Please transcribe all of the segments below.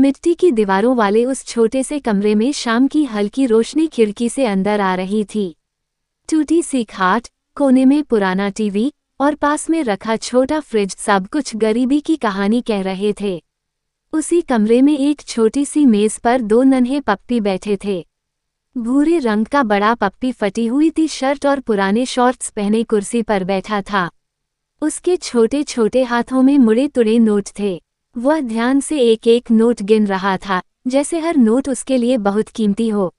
मिट्टी की दीवारों वाले उस छोटे से कमरे में शाम की हल्की रोशनी खिड़की से अंदर आ रही थी। टूटी सी खाट, कोने में पुराना टीवी और पास में रखा छोटा फ्रिज सब कुछ गरीबी की कहानी कह रहे थे। उसी कमरे में एक छोटी सी मेज पर 2 नन्हे पप्पी बैठे थे। भूरे रंग का बड़ा पप्पी फटी हुई टी शर्ट और पुराने शॉर्ट्स पहने कुर्सी पर बैठा था। उसके छोटे छोटे हाथों में मुड़े तुड़े नोट थे। वह ध्यान से एक एक नोट गिन रहा था, जैसे हर नोट उसके लिए बहुत कीमती हो।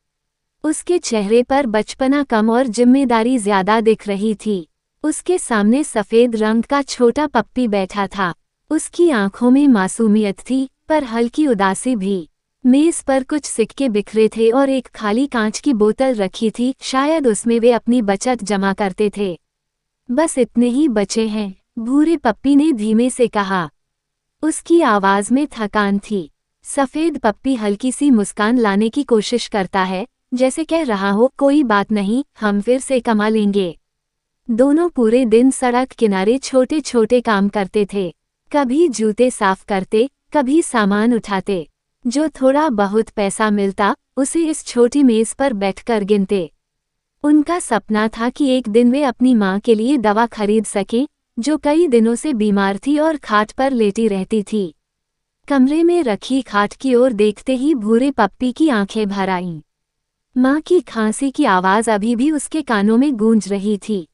उसके चेहरे पर बचपना कम और जिम्मेदारी ज्यादा दिख रही थी। उसके सामने सफेद रंग का छोटा पप्पी बैठा था। उसकी आंखों में मासूमियत थी, पर हल्की उदासी भी। मेज पर कुछ सिक्के बिखरे थे और एक खाली कांच की बोतल रखी थी, शायद उसमें वे अपनी बचत जमा करते थे। बस इतने ही बचे हैं, भूरे पप्पी ने धीमे से कहा। उसकी आवाज में थकान थी। सफेद पप्पी हल्की सी मुस्कान लाने की कोशिश करता है, जैसे कह रहा हो कोई बात नहीं, हम फिर से कमा लेंगे। दोनों पूरे दिन सड़क किनारे छोटे छोटे काम करते थे। कभी जूते साफ करते, कभी सामान उठाते। जो थोड़ा बहुत पैसा मिलता उसे इस छोटी मेज पर बैठकर गिनते। उनका सपना था कि एक दिन वे अपनी माँ के लिए दवा खरीद सकें, जो कई दिनों से बीमार थी और खाट पर लेटी रहती थी। कमरे में रखी खाट की ओर देखते ही भूरे पप्पी की आंखें भर आईं। माँ की खांसी की आवाज अभी भी उसके कानों में गूंज रही थी।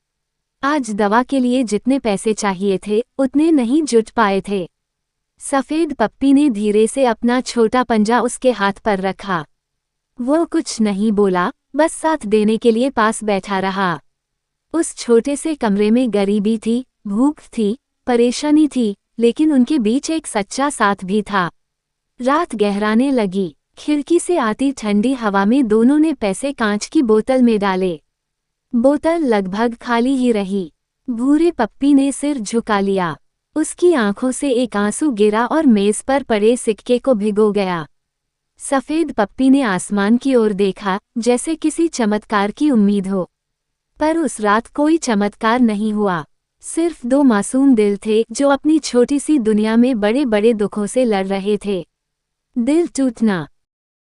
आज दवा के लिए जितने पैसे चाहिए थे उतने नहीं जुट पाए थे। सफेद पप्पी ने धीरे से अपना छोटा पंजा उसके हाथ पर रखा। वो कुछ नहीं बोला, बस साथ देने के लिए पास बैठा रहा। उस छोटे से कमरे में गरीबी थी, भूख थी, परेशानी थी, लेकिन उनके बीच एक सच्चा साथ भी था। रात गहराने लगी। खिड़की से आती ठंडी हवा में दोनों ने पैसे कांच की बोतल में डाले। बोतल लगभग खाली ही रही। भूरे पप्पी ने सिर झुका लिया। उसकी आंखों से एक आंसू गिरा और मेज पर पड़े सिक्के को भिगो गया। सफेद पप्पी ने आसमान की ओर देखा, जैसे किसी चमत्कार की उम्मीद हो। पर उस रात कोई चमत्कार नहीं हुआ। सिर्फ 2 मासूम दिल थे जो अपनी छोटी सी दुनिया में बड़े बड़े दुखों से लड़ रहे थे। दिल टूटना,